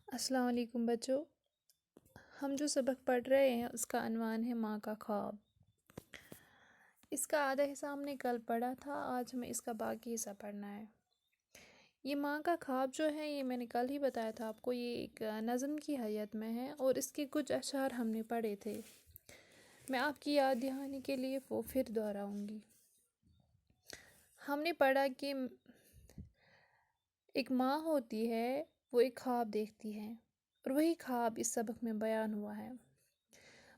السلام علیکم بچوں، ہم جو سبق پڑھ رہے ہیں اس کا عنوان ہے ماں کا خواب۔ اس کا آدھا حصہ ہم نے کل پڑھا تھا، آج ہمیں اس کا باقی حصہ پڑھنا ہے۔ یہ ماں کا خواب جو ہے یہ میں نے کل ہی بتایا تھا آپ کو، یہ ایک نظم کی حیت میں ہے اور اس کے کچھ اشعار ہم نے پڑھے تھے۔ میں آپ کی یاد دہانی کے لیے وہ پھر دہراؤں گی۔ ہم نے پڑھا کہ ایک ماں ہوتی ہے، وہ ایک خواب دیکھتی ہے اور وہی خواب اس سبق میں بیان ہوا ہے۔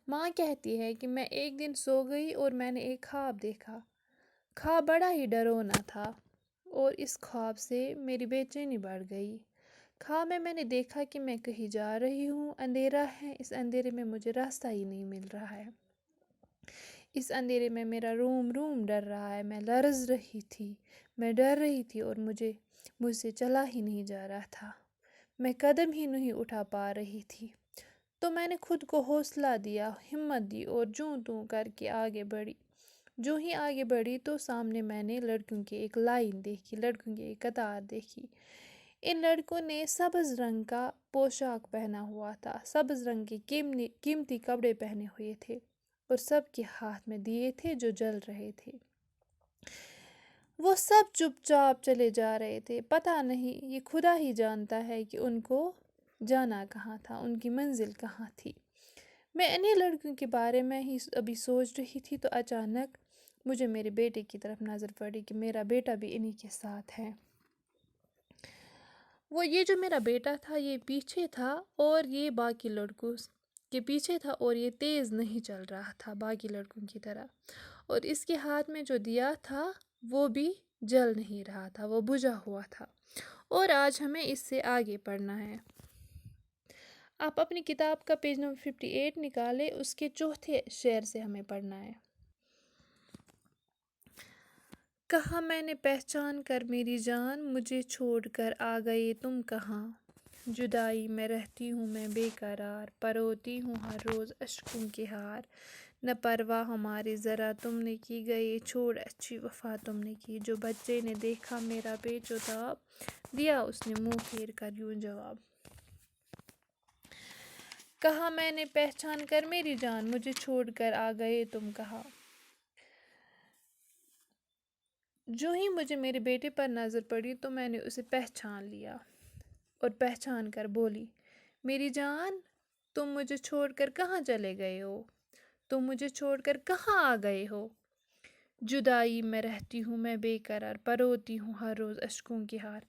ماں کہتی ہے کہ میں ایک دن سو گئی اور میں نے ایک خواب دیکھا۔ خواب بڑا ہی ڈراونا تھا اور اس خواب سے میری بے چینی بڑھ گئی۔ خواب میں نے دیکھا کہ میں کہیں جا رہی ہوں، اندھیرا ہے، اس اندھیرے میں مجھے راستہ ہی نہیں مل رہا ہے۔ اس اندھیرے میں میرا روم روم ڈر رہا ہے، میں لرز رہی تھی، میں ڈر رہی تھی اور مجھ سے چلا ہی نہیں جا رہا تھا، میں قدم ہی نہیں اٹھا پا رہی تھی۔ تو میں نے خود کو حوصلہ دیا، ہمت دی اور جوں توں کر کے آگے بڑھی۔ جو ہی آگے بڑھی تو سامنے میں نے لڑکیوں کی ایک لائن دیکھی، لڑکیوں کی ایک قطار دیکھی۔ ان لڑکوں نے سبز رنگ کا پوشاک پہنا ہوا تھا، سبز رنگ کے قیمتی کپڑے پہنے ہوئے تھے اور سب کے ہاتھ میں دیے تھے جو جل رہے تھے۔ وہ سب چپ چاپ چلے جا رہے تھے، پتہ نہیں، یہ خدا ہی جانتا ہے کہ ان کو جانا کہاں تھا، ان کی منزل کہاں تھی۔ میں انہی لڑکیوں کے بارے میں ہی ابھی سوچ رہی تھی تو اچانک مجھے میرے بیٹے کی طرف نظر پڑی کہ میرا بیٹا بھی انہی کے ساتھ ہے۔ یہ جو میرا بیٹا تھا یہ پیچھے تھا اور یہ باقی لڑکوں کے پیچھے تھا اور یہ تیز نہیں چل رہا تھا باقی لڑکوں کی طرح، اور اس کے ہاتھ میں جو دیا تھا وہ بھی جل نہیں رہا تھا، وہ بجھا ہوا تھا۔ اور آج ہمیں اس سے آگے پڑھنا ہے۔ آپ اپنی کتاب کا پیج نمبر 58 نکالے، اس کے چوتھے شعر سے ہمیں پڑھنا ہے۔ کہاں میں نے پہچان کر میری جان، مجھے چھوڑ کر آ گئے تم کہاں؟ جدائی میں رہتی ہوں میں بے قرار، پروتی ہوں ہر روز اشکوں کے ہار۔ نہ پرواہ ہماری ذرا تم نے کی، گئے چھوڑ اچھی وفا تم نے کی۔ جو بچے نے دیکھا میرا پیچ و تاب، دیا اس نے منہ پھیر کر یوں جواب۔ کہا میں نے پہچان کر میری جان، مجھے چھوڑ کر آ گئے تم کہاں؟ جو ہی مجھے میرے بیٹے پر نظر پڑی تو میں نے اسے پہچان لیا اور پہچان کر بولی، میری جان، تم مجھے چھوڑ کر کہاں چلے گئے ہو؟ تم مجھے چھوڑ کر کہاں آ گئے ہو؟ جدائی میں رہتی ہوں میں بے قرار، پروتی ہوں ہر روز اشکوں کی ہار۔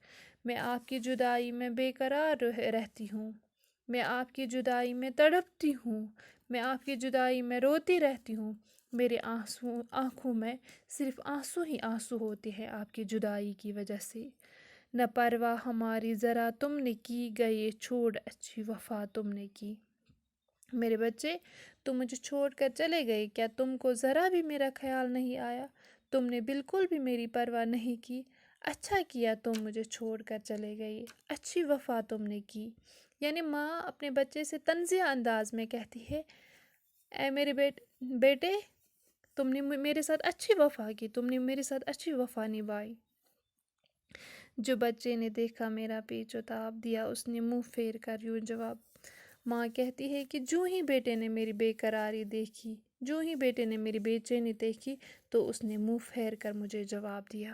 میں آپ کی جدائی میں بے قرار رہتی ہوں، میں آپ کی جدائی میں تڑپتی ہوں، میں آپ کی جدائی میں روتی رہتی ہوں۔ میرے آنکھوں میں صرف آنسو ہی آنسو ہوتے ہیں آپ کی جدائی کی وجہ سے۔ نہ پرواہ ہماری ذرا تم نے کی، گئے چھوڑ اچھی وفا تم نے کی۔ میرے بچے، تم مجھے چھوڑ کر چلے گئے، کیا تم کو ذرا بھی میرا خیال نہیں آیا؟ تم نے بالکل بھی میری پرواہ نہیں کی۔ اچھا کیا تم مجھے چھوڑ کر چلے گئے، اچھی وفا تم نے کی۔ یعنی ماں اپنے بچے سے طنزیہ انداز میں کہتی ہے، اے میرے بیٹے، تم نے میرے ساتھ اچھی وفا کی، تم نے میرے ساتھ اچھی وفا نبھائی۔ جو بچے نے دیکھا میرا پیچ و تاب، دیا اس نے منہ پھیر کر یوں جواب۔ ماں کہتی ہے کہ جو ہی بیٹے نے میری بے قراری دیکھی، جو ہی بیٹے نے میری بے چینی دیکھی تو اس نے منہ پھیر کر مجھے جواب دیا۔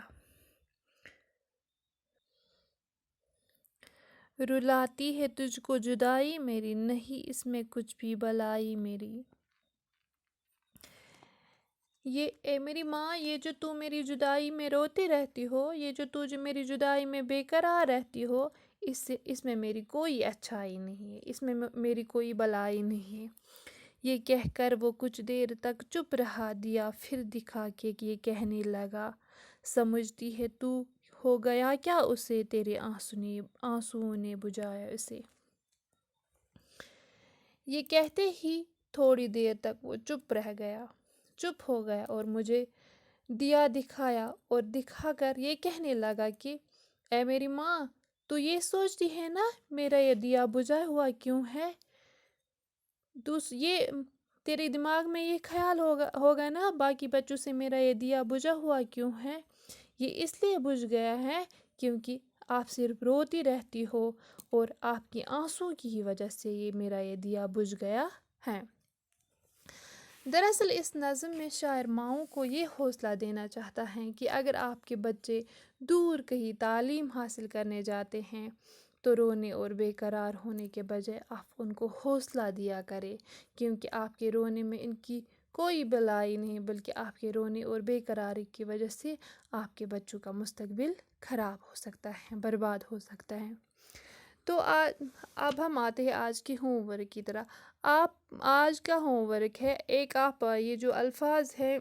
رلاتی ہے تجھ کو جدائی میری، نہیں اس میں کچھ بھی بلائی میری۔ اے میری ماں، یہ جو تو میری جدائی میں روتی رہتی ہو، یہ جو تو میری جدائی میں بے قرار رہتی ہو، اس میں میری کوئی اچھائی نہیں ہے، اس میں میری کوئی بلائی نہیں ہے۔ یہ کہہ کر وہ کچھ دیر تک چپ رہا، دیا پھر دکھا کے یہ کہنے لگا، سمجھتی ہے تو ہو گیا کیا اسے، تیرے آنسوؤں نے بجھایا اسے۔ یہ کہتے ہی تھوڑی دیر تک وہ چپ رہ گیا، چپ ہو گیا اور مجھے دیا دکھایا اور دکھا کر یہ کہنے لگا کہ اے میری ماں، تو یہ سوچتی ہے نا میرا یہ دیا بجھا ہوا کیوں ہے؟ تیرے دماغ میں یہ خیال ہوگا نا باقی بچوں سے میرا یہ دیا بجھا ہوا کیوں ہے؟ یہ اس لیے بجھ گیا ہے کیونکہ آپ صرف روتی رہتی ہو اور آپ کی آنسوں کی ہی وجہ سے میرا یہ دیا بجھ گیا ہے۔ دراصل اس نظم میں شاعر ماؤں کو یہ حوصلہ دینا چاہتا ہے کہ اگر آپ کے بچے دور کہیں تعلیم حاصل کرنے جاتے ہیں تو رونے اور بے قرار ہونے کے بجائے آپ ان کو حوصلہ دیا کرے، کیونکہ آپ کے رونے میں ان کی کوئی بلائی نہیں، بلکہ آپ کے رونے اور بے قراری کی وجہ سے آپ کے بچوں کا مستقبل خراب ہو سکتا ہے، برباد ہو سکتا ہے۔ تو اب ہم آتے ہیں آج کے ہوم ورک کی طرح۔ آپ آج کا ہوم ورک ہے، ایک آپ یہ جو الفاظ ہے،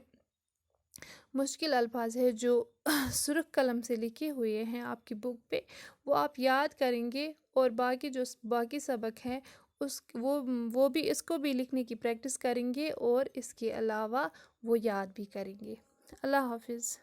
مشکل الفاظ ہے جو سرخ قلم سے لکھے ہوئے ہیں آپ کی بک پہ، وہ آپ یاد کریں گے، اور باقی جو باقی سبق ہیں وہ بھی اس کو بھی لکھنے کی پریکٹس کریں گے، اور اس کے علاوہ وہ یاد بھی کریں گے۔ اللہ حافظ۔